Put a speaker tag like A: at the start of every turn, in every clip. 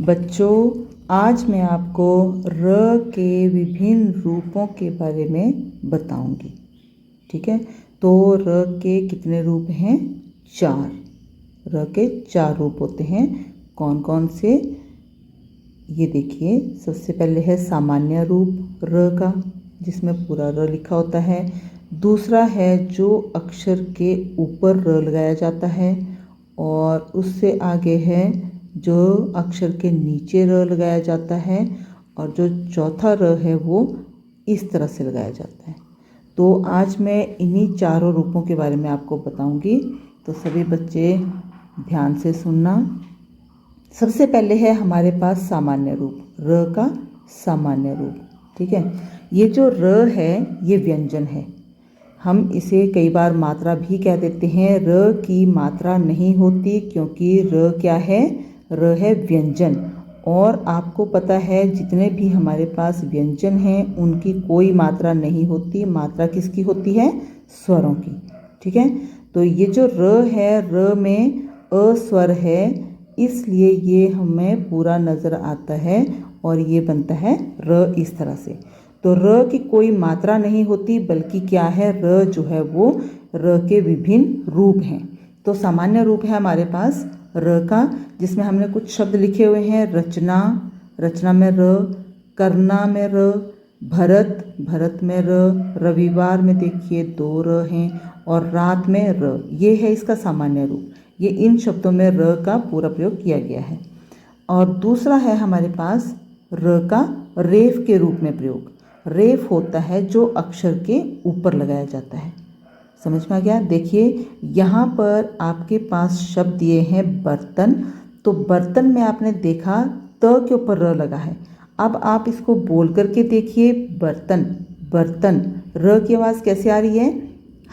A: बच्चों, आज मैं आपको र के विभिन्न रूपों के बारे में बताऊंगी। ठीक है, तो र के कितने रूप हैं? 4। र के 4 रूप होते हैं। कौन कौन से? ये देखिए, सबसे पहले है सामान्य रूप र का, जिसमें पूरा र लिखा होता है। दूसरा है जो अक्षर के ऊपर र लगाया जाता है, और उससे आगे है जो अक्षर के नीचे र लगाया जाता है, और जो चौथा र है वो इस तरह से लगाया जाता है। तो आज मैं इन्हीं चारों रूपों के बारे में आपको बताऊंगी, तो सभी बच्चे ध्यान से सुनना। सबसे पहले है हमारे पास सामान्य रूप, र का सामान्य रूप। ठीक है, ये जो र है ये व्यंजन है। हम इसे कई बार मात्रा भी कह देते हैं। र की मात्रा नहीं होती, क्योंकि र क्या है? र है व्यंजन। और आपको पता है जितने भी हमारे पास व्यंजन हैं उनकी कोई मात्रा नहीं होती। मात्रा किसकी होती है? स्वरों की। ठीक है, तो ये जो र है, र में अ स्वर है, इसलिए ये हमें पूरा नज़र आता है और ये बनता है र इस तरह से। तो र की कोई मात्रा नहीं होती, बल्कि क्या है? र जो है वो र के विभिन्न रूप हैं। तो सामान्य रूप है हमारे पास र का, जिसमें हमने कुछ शब्द लिखे हुए हैं। रचना, रचना में र, करना में र, भरत, भरत में र, रविवार में देखिए 2 र हैं, और रात में र। ये है इसका सामान्य रूप। ये इन शब्दों में र का पूरा प्रयोग किया गया है। और दूसरा है हमारे पास र का रेफ के रूप में प्रयोग। रेफ होता है जो अक्षर के ऊपर लगाया जाता है। समझ में आ गया? देखिए, यहाँ पर आपके पास शब्द दिए हैं बर्तन। तो बर्तन में आपने देखा त के ऊपर र लगा है। अब आप इसको बोल करके देखिए, बर्तन, बर्तन। र की आवाज़ कैसे आ रही है?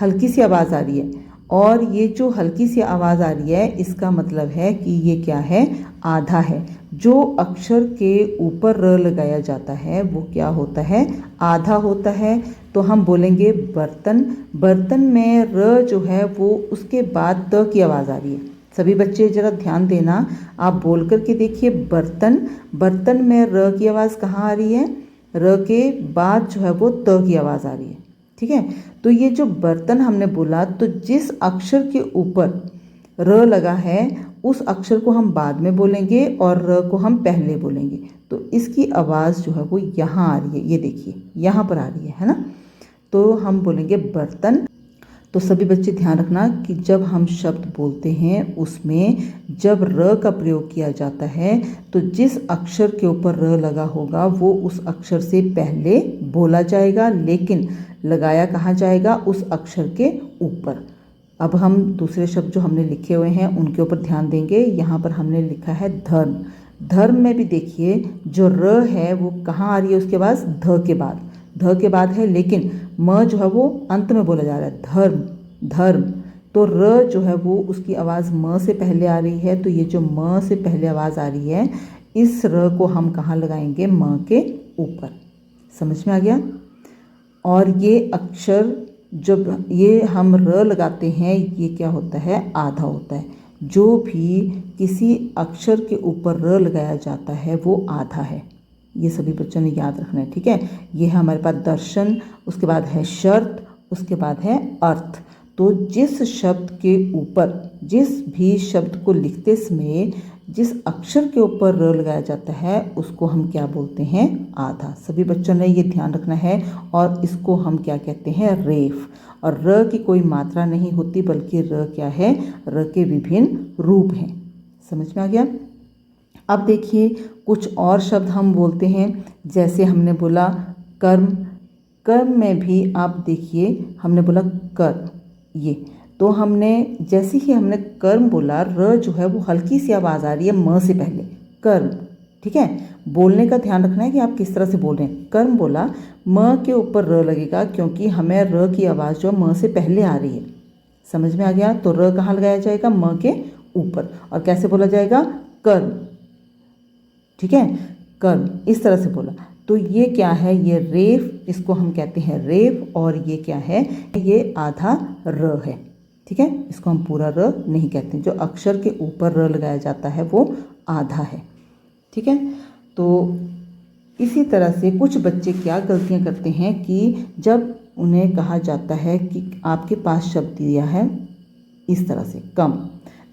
A: हल्की सी आवाज़ आ रही है। और ये जो हल्की सी आवाज़ आ रही है, इसका मतलब है कि ये क्या है? आधा है। जो अक्षर के ऊपर र लगाया जाता है वो क्या होता है? आधा होता है। तो हम बोलेंगे बर्तन। बर्तन में र जो है वो उसके बाद त की आवाज़ आ रही है। सभी बच्चे ज़रा ध्यान देना, आप बोल करके देखिए बर्तन। बर्तन में र की आवाज़ कहाँ आ रही है? र के बाद जो है वो त की आवाज़ आ रही है। ठीक है, तो ये जो बर्तन हमने बोला, तो जिस अक्षर के ऊपर र लगा है उस अक्षर को हम बाद में बोलेंगे और र को हम पहले बोलेंगे। तो इसकी आवाज़ जो है वो यहाँ आ रही है। ये देखिए, यहाँ पर आ रही है ना? तो हम बोलेंगे बर्तन। तो सभी बच्चे ध्यान रखना कि जब हम शब्द बोलते हैं उसमें जब र का प्रयोग किया जाता है, तो जिस अक्षर के ऊपर र लगा होगा वो उस अक्षर से पहले बोला जाएगा, लेकिन लगाया कहाँ जाएगा? उस अक्षर के ऊपर। अब हम दूसरे शब्द जो हमने लिखे हुए हैं उनके ऊपर ध्यान देंगे। यहाँ पर हमने लिखा है धर्म। धर्म में भी देखिए, जो र है वो कहाँ आ रही है? उसके बाद ध के बाद, ध के बाद है, लेकिन म जो है वो अंत में बोला जा रहा है। धर्म, धर्म। तो र जो है वो उसकी आवाज़ म से पहले आ रही है। तो ये जो म से पहले आवाज़ आ रही है, इस र को हम कहाँ लगाएंगे? म के ऊपर। समझ में आ गया? और ये अक्षर जब ये हम र लगाते हैं, ये क्या होता है? आधा होता है। जो भी किसी अक्षर के ऊपर र लगाया जाता है वो आधा है। ये सभी बच्चों ने याद रखना है। ठीक है, ये है हमारे पास दर्शन, उसके बाद है शर्त, उसके बाद है अर्थ। तो जिस शब्द के ऊपर, जिस भी शब्द को लिखते समय जिस अक्षर के ऊपर र लगाया जाता है उसको हम क्या बोलते हैं? आधा। सभी बच्चों ने ये ध्यान रखना है। और इसको हम क्या कहते हैं? रेफ। और र की कोई मात्रा नहीं होती, बल्कि र क्या है? र के विभिन्न रूप हैं। समझ में आ गया? अब देखिए, कुछ और शब्द हम बोलते हैं। जैसे हमने बोला कर्म। कर्म में भी आप देखिए, हमने बोला कर, ये तो हमने जैसे ही हमने कर्म बोला, र जो है वो हल्की सी आवाज़ आ रही है म से पहले, कर्म। ठीक है, बोलने का ध्यान रखना है कि आप किस तरह से बोल रहे हैं। कर्म बोला, म के ऊपर र लगेगा, क्योंकि हमें र की आवाज़ जो म से पहले आ रही है। समझ में आ गया? तो र कहाँ लगाया जाएगा? म के ऊपर। और कैसे बोला जाएगा? कर्म। ठीक है, कर्म, इस तरह से बोला। तो ये क्या है? ये रेफ, इसको हम कहते हैं रेफ। और ये क्या है? ये आधा र है। ठीक है, इसको हम पूरा र नहीं कहते। जो अक्षर के ऊपर र लगाया जाता है वो आधा है। ठीक है। तो इसी तरह से कुछ बच्चे क्या गलतियां करते हैं कि जब उन्हें कहा जाता है कि आपके पास शब्द दिया है इस तरह से कम,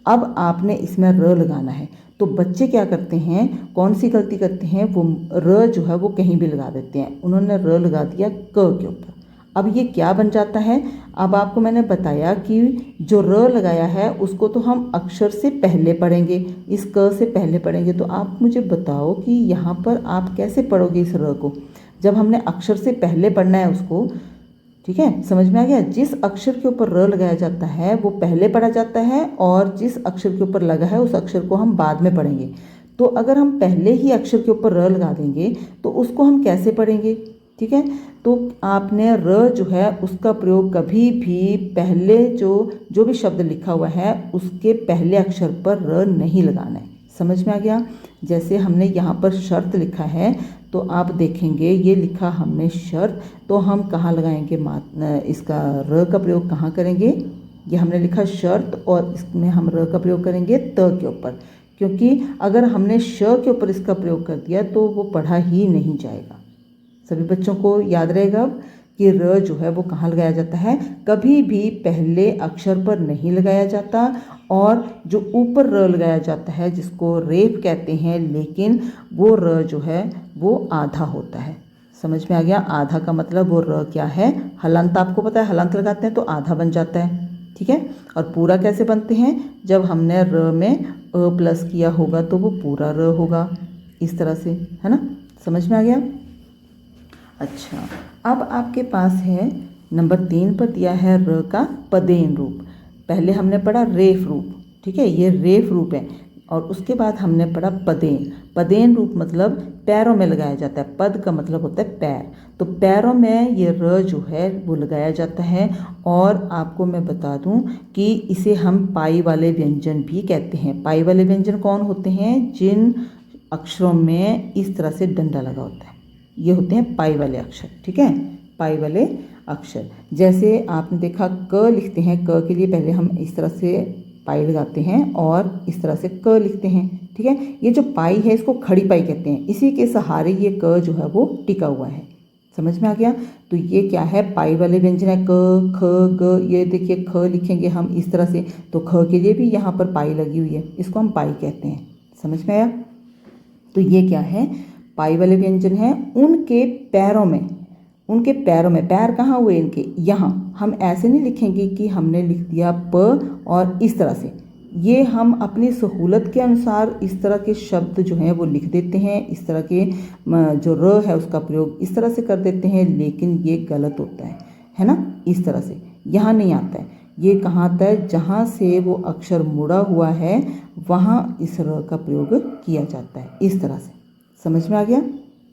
A: अब आपने इसमें र लगाना है, तो बच्चे क्या करते हैं, कौन सी गलती करते हैं, वो र जो है वो कहीं भी लगा देते हैं। उन्होंने र लगा दिया क के ऊपर। अब ये क्या बन जाता है, अब आपको मैंने बताया कि जो र लगाया है उसको तो हम अक्षर से पहले पढ़ेंगे, इस क से पहले पढ़ेंगे। तो आप मुझे बताओ कि यहाँ पर आप कैसे पढ़ोगे इस र को, जब हमने अक्षर से पहले पढ़ना है उसको। ठीक है, समझ में आ गया। जिस अक्षर के ऊपर र लगाया जाता है वो पहले पढ़ा जाता है, और जिस अक्षर के ऊपर लगा है उस अक्षर को हम बाद में पढ़ेंगे। तो अगर हम पहले ही अक्षर के ऊपर र लगा देंगे तो उसको हम कैसे पढ़ेंगे। ठीक है, तो आपने र जो है उसका प्रयोग कभी भी पहले जो भी शब्द लिखा हुआ है उसके पहले अक्षर पर र नहीं लगाना है। समझ में आ गया। जैसे हमने यहाँ पर शर्त लिखा है, तो आप देखेंगे ये लिखा हमने शर्त, तो हम कहाँ लगाएंगे, इसका र का प्रयोग कहाँ करेंगे। ये हमने लिखा शर्त और इसमें हम र का प्रयोग करेंगे त के ऊपर, क्योंकि अगर हमने श के ऊपर इसका प्रयोग कर दिया तो वो पढ़ा ही नहीं जाएगा। सभी बच्चों को याद रहेगा अब कि र जो है वो कहाँ लगाया जाता है, कभी भी पहले अक्षर पर नहीं लगाया जाता, और जो ऊपर र लगाया जाता है जिसको रेफ कहते हैं, लेकिन वो र जो है वो आधा होता है। समझ में आ गया। आधा का मतलब वो र क्या है, हलंत। आपको पता है हलंत लगाते हैं तो आधा बन जाता है। ठीक है, और पूरा कैसे बनते हैं, जब हमने र में अ प्लस किया होगा तो वो पूरा र होगा, इस तरह से, है ना। समझ में आ गया। अच्छा, अब आपके पास है नंबर 3 पर दिया है र का पदेन रूप। पहले हमने पढ़ा रेफ रूप, ठीक है, ये रेफ रूप है, और उसके बाद हमने पढ़ा पदेन। पदेन रूप मतलब पैरों में लगाया जाता है, पद का मतलब होता है पैर, तो पैरों में ये र जो है वो लगाया जाता है। और आपको मैं बता दूं कि इसे हम पाई वाले व्यंजन भी कहते हैं। पाई वाले व्यंजन कौन होते हैं, जिन अक्षरों में इस तरह से डंडा लगा होता है, ये होते हैं पाई वाले अक्षर। ठीक है, पाई वाले अक्षर। जैसे आपने देखा क लिखते हैं, क के लिए पहले हम इस तरह से पाई लगाते हैं और इस तरह से क लिखते हैं। ठीक है, ये जो पाई है इसको खड़ी पाई कहते हैं, इसी के सहारे ये क जो है वो टिका हुआ है। समझ में आ गया। तो ये क्या है, पाई वाले व्यंजन है, क ख ग। ये देखिए ख लिखेंगे हम इस तरह से, तो ख के लिए भी यहाँ पर पाई लगी हुई है, इसको हम पाई कहते हैं। समझ में आया। तो ये क्या है, पाई वाले व्यंजन हैं। उनके पैरों में पैर कहाँ हुए इनके, यहाँ। हम ऐसे नहीं लिखेंगे कि हमने लिख दिया प और इस तरह से, ये हम अपनी सहूलत के अनुसार इस तरह के शब्द जो हैं वो लिख देते हैं। इस तरह के जो र है उसका प्रयोग इस तरह से कर देते हैं, लेकिन ये गलत होता है ना। इस तरह से यहाँ नहीं आता है। ये कहाँ आता है, जहाँ से वो अक्षर मुड़ा हुआ है वहाँ इस र का प्रयोग किया जाता है, इस तरह से। समझ में आ गया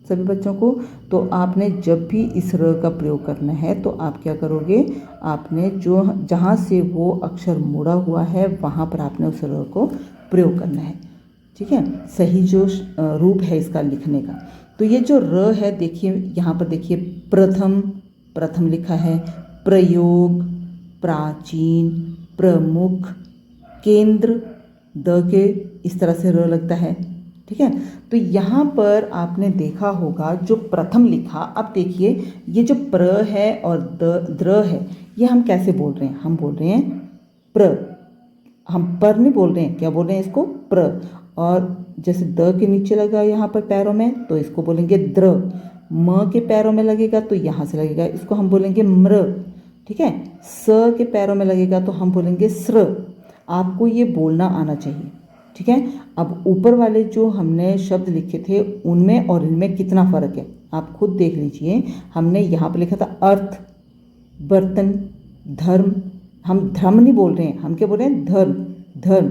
A: सभी बच्चों को। तो आपने जब भी इस र का प्रयोग करना है तो आप क्या करोगे, आपने जो जहाँ से वो अक्षर मुड़ा हुआ है वहाँ पर आपने उस र को प्रयोग करना है। ठीक है, सही जो रूप है इसका लिखने का। तो ये जो र है, देखिए यहाँ पर देखिए प्रथम लिखा है, प्रयोग, प्राचीन, प्रमुख, केंद्र, द के इस तरह से र लगता है। ठीक है, तो यहाँ पर आपने देखा होगा जो प्रथम लिखा। अब देखिए ये जो प्र है और द्र है, ये हम कैसे बोल रहे हैं, हम बोल रहे हैं प्र, हम पर नहीं बोल रहे हैं, क्या बोल रहे हैं इसको, प्र। और जैसे द के नीचे लगा यहाँ पर पैरों में तो इसको बोलेंगे द्र, म के पैरों में लगेगा तो यहाँ से लगेगा, इसको हम बोलेंगे म्र। ठीक है, स के पैरों में लगेगा तो हम बोलेंगे स्र। आपको ये बोलना आना चाहिए। ठीक है, अब ऊपर वाले जो हमने शब्द लिखे थे उनमें और इनमें कितना फ़र्क है आप खुद देख लीजिए। हमने यहाँ पर लिखा था अर्थ, बर्तन, धर्म। हम धर्म नहीं बोल रहे हैं, हम क्या बोल रहे हैं, धर्म,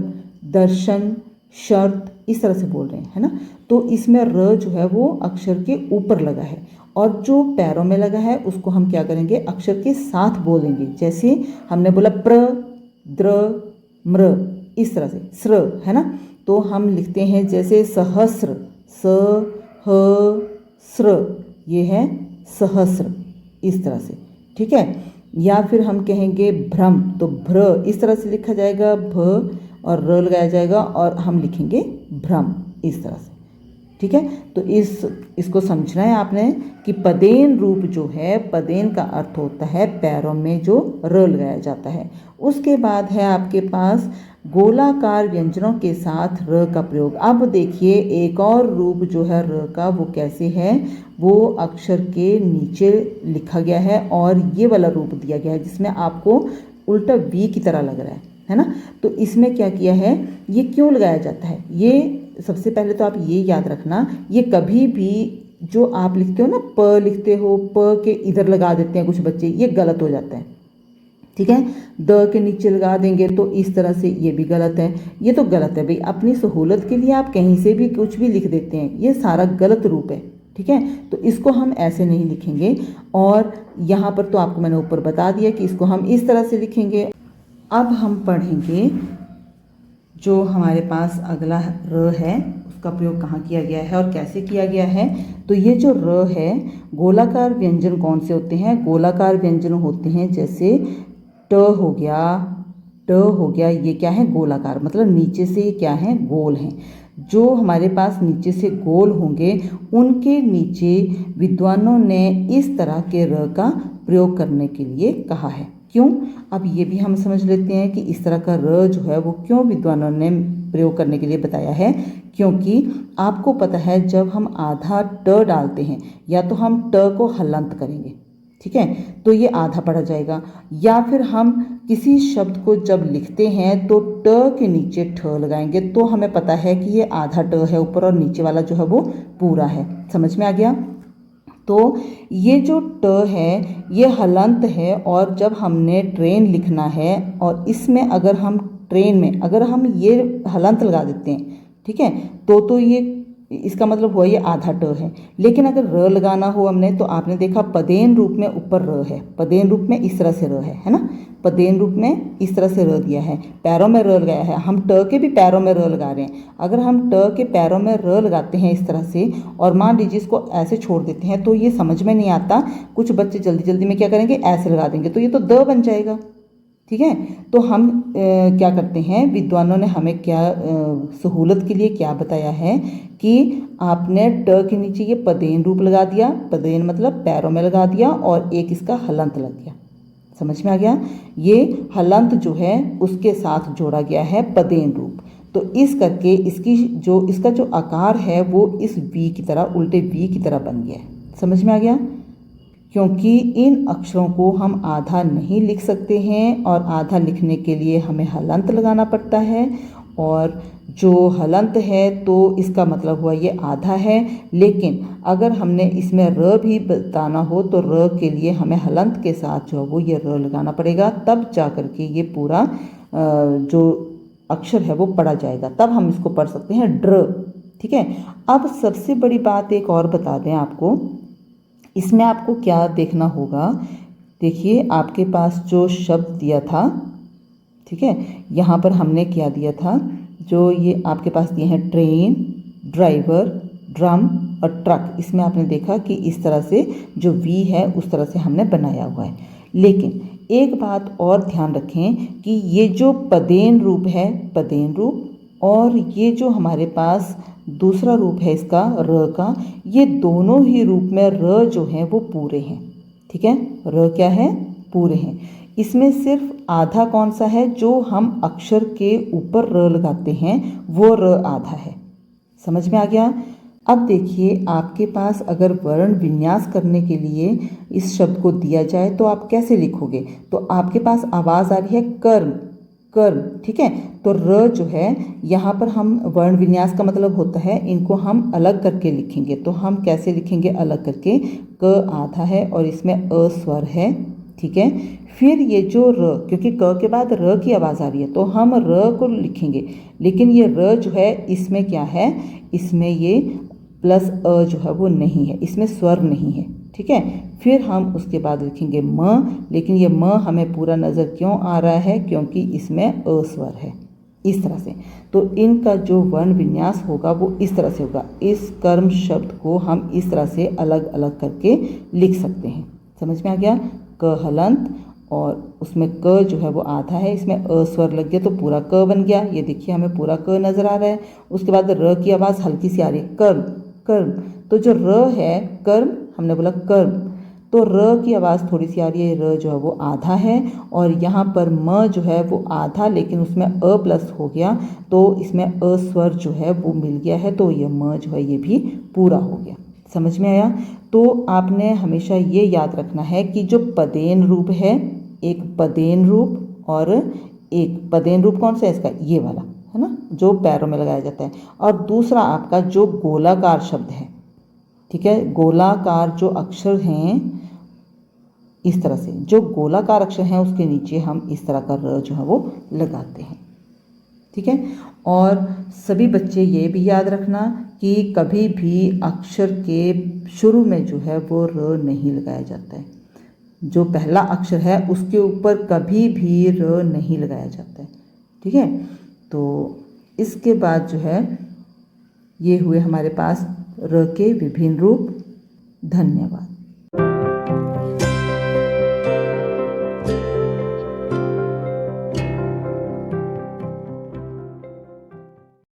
A: दर्शन, शर्त, इस तरह से बोल रहे हैं, है ना। तो इसमें र जो है वो अक्षर के ऊपर लगा है, और जो पैरों में लगा है उसको हम क्या करेंगे, अक्षर के साथ बोलेंगे। जैसे हमने बोला प्र, द्र, म्र, इस तरह से स्र, है ना। तो हम लिखते हैं जैसे सहस्र, स ह स्र, ये है सहस्र, इस तरह से। ठीक है, या फिर हम कहेंगे भ्रम, तो भ्र इस तरह से लिखा जाएगा, भ और र लगाया जाएगा और हम लिखेंगे भ्रम, इस तरह से। ठीक है। तो इसको समझना है आपने कि पदेन रूप जो है, पदेन का अर्थ होता है पैरों में जो र लगाया जाता है। उसके बाद है आपके पास गोलाकार व्यंजनों के साथ र का प्रयोग। अब देखिए एक और रूप जो है र का वो कैसे है, वो अक्षर के नीचे लिखा गया है और ये वाला रूप दिया गया है जिसमें आपको उल्टा वी की तरह लग रहा है ना। तो इसमें क्या किया है, ये क्यों लगाया जाता है, ये सबसे पहले तो आप ये याद रखना, ये कभी भी जो आप लिखते हो ना, प लिखते हो, प के इधर लगा देते हैं कुछ बच्चे, ये गलत हो जाता है। ठीक है, द के नीचे लगा देंगे तो इस तरह से ये भी गलत है। ये तो गलत है भाई, अपनी सहूलत के लिए आप कहीं से भी कुछ भी लिख देते हैं, ये सारा गलत रूप है। ठीक है, तो इसको हम ऐसे नहीं लिखेंगे। और यहाँ पर तो आपको मैंने ऊपर बता दिया कि इसको हम इस तरह से लिखेंगे। अब हम पढ़ेंगे जो हमारे पास अगला र है, उसका प्रयोग कहाँ किया गया है और कैसे किया गया है। तो ये जो र है, गोलाकार व्यंजन कौन से होते हैं, गोलाकार व्यंजन होते हैं जैसे ट हो गया, ट हो गया, ये क्या है, गोलाकार, मतलब नीचे से क्या है, गोल हैं। जो हमारे पास नीचे से गोल होंगे उनके नीचे विद्वानों ने इस तरह के र का प्रयोग करने के लिए कहा है। क्यों, अब ये भी हम समझ लेते हैं कि इस तरह का र जो है वो क्यों विद्वानों ने प्रयोग करने के लिए बताया है। क्योंकि आपको पता है जब हम आधा ट डालते हैं या तो हम ट को हलंत करेंगे, ठीक है, तो ये आधा पढ़ा जाएगा। या फिर हम किसी शब्द को जब लिखते हैं तो ट के नीचे ठ लगाएंगे तो हमें पता है कि ये आधा ट है ऊपर और नीचे वाला जो है वो पूरा है। समझ में आ गया। तो ये जो ट है ये हलंत है, और जब हमने ट्रेन लिखना है और इसमें अगर हम ट्रेन में अगर हम ये हलंत लगा देते हैं, ठीक है, तो ये इसका मतलब हुआ ये आधा ट है। लेकिन अगर र लगाना हो हमने, तो आपने देखा पदेन रूप में ऊपर र है, पदेन रूप में इस तरह से र है ना, पदेन रूप में इस तरह से र दिया है, पैरों में र लगाया है। हम ट के भी पैरों में र लगा रहे हैं। अगर हम ट के पैरों में र लगाते हैं इस तरह से और मान लीजिए इसको ऐसे छोड़ देते हैं तो ये समझ में नहीं आता। कुछ बच्चे जल्दी जल्दी में क्या करेंगे, ऐसे लगा देंगे, तो ये तो द बन जाएगा। ठीक है, तो हम क्या करते हैं, विद्वानों ने हमें क्या सहूलत के लिए क्या बताया है कि आपने ट के नीचे ये पदेन रूप लगा दिया, पदेन मतलब पैरों में लगा दिया, और एक इसका हलंत लग गया। समझ में आ गया। ये हलंत जो है उसके साथ जोड़ा गया है पदेन रूप, तो इस करके इसका जो आकार है वो इस वी की तरह, उल्टे वी की तरह बन गया है। समझ में आ गया। क्योंकि इन अक्षरों को हम आधा नहीं लिख सकते हैं और आधा लिखने के लिए हमें हलंत लगाना पड़ता है, और जो हलंत है तो इसका मतलब हुआ ये आधा है। लेकिन अगर हमने इसमें र भी बताना हो तो र के लिए हमें हलंत के साथ जो है वो ये र लगाना पड़ेगा, तब जा कर के ये पूरा जो अक्षर है वो पढ़ा जाएगा, तब हम इसको पढ़ सकते हैं ड्र। ठीक है, अब सबसे बड़ी बात एक और बता दें आपको, इसमें आपको क्या देखना होगा। देखिए आपके पास जो शब्द दिया था, ठीक है, यहाँ पर हमने क्या दिया था, जो ये आपके पास दिए हैं ट्रेन, ड्राइवर, ड्रम और ट्रक, इसमें आपने देखा कि इस तरह से जो वी है उस तरह से हमने बनाया हुआ है। लेकिन एक बात और ध्यान रखें कि ये जो पदेन रूप है, पदेन रूप, और ये जो हमारे पास दूसरा रूप है इसका र का, ये दोनों ही रूप में र जो है वो पूरे हैं। ठीक है, र क्या है, पूरे हैं। इसमें सिर्फ आधा कौन सा है, जो हम अक्षर के ऊपर र लगाते हैं वो र आधा है। समझ में आ गया। अब देखिए आपके पास अगर वर्ण विन्यास करने के लिए इस शब्द को दिया जाए तो आप कैसे लिखोगे। तो आपके पास आवाज़ आ रही है कर्म, कर्म, ठीक है, तो र जो है यहाँ पर हम वर्ण विन्यास का मतलब होता है इनको हम अलग करके लिखेंगे। तो हम कैसे लिखेंगे अलग करके, क आधा है और इसमें अ स्वर है। ठीक है, फिर ये जो र, क्योंकि क के बाद र की आवाज़ आ रही है तो हम र को लिखेंगे, लेकिन ये र जो है इसमें क्या है, इसमें ये प्लस अ जो है वो नहीं है, इसमें स्वर नहीं है। ठीक है, फिर हम उसके बाद लिखेंगे म, लेकिन ये म हमें पूरा नज़र क्यों आ रहा है, क्योंकि इसमें अ स्वर है। इस तरह से तो इनका जो वर्ण विन्यास होगा वो इस तरह से होगा। इस कर्म शब्द को हम इस तरह से अलग अलग करके लिख सकते हैं। समझ में आ गया। क हलंत और उसमें क जो है वो आधा है, इसमें अ स्वर लग गया तो पूरा क बन गया। ये देखिए हमें पूरा क नज़र आ रहा है। उसके बाद र की आवाज़ हल्की सी आ रही है, कर्म, कर्म। तो जो र है कर्म, हमने बोला कर्म, तो र की आवाज़ थोड़ी सी आ रही है, र जो है वो आधा है, और यहाँ पर म जो है वो आधा, लेकिन उसमें अ प्लस हो गया, तो इसमें अ स्वर जो है वो मिल गया है, तो ये म जो है ये भी पूरा हो गया। समझ में आया? तो आपने हमेशा ये याद रखना है कि जो पदेन रूप है, एक पदेन रूप और एक पदेन रूप कौन सा है इसका, ये वाला है ना, जो पैरों में लगाया जाता है, और दूसरा आपका जो गोलाकार शब्द है, ठीक है, गोलाकार जो अक्षर हैं, इस तरह से जो गोलाकार अक्षर हैं उसके नीचे हम इस तरह का र जो है वो लगाते हैं। ठीक है, और सभी बच्चे ये भी याद रखना कि कभी भी अक्षर के शुरू में जो है वो र नहीं लगाया जाता है। जो पहला अक्षर है उसके ऊपर कभी भी र नहीं लगाया जाता है। ठीक है, तो इसके बाद जो है ये हुए हमारे पास र के विभिन्न रूप। धन्यवाद।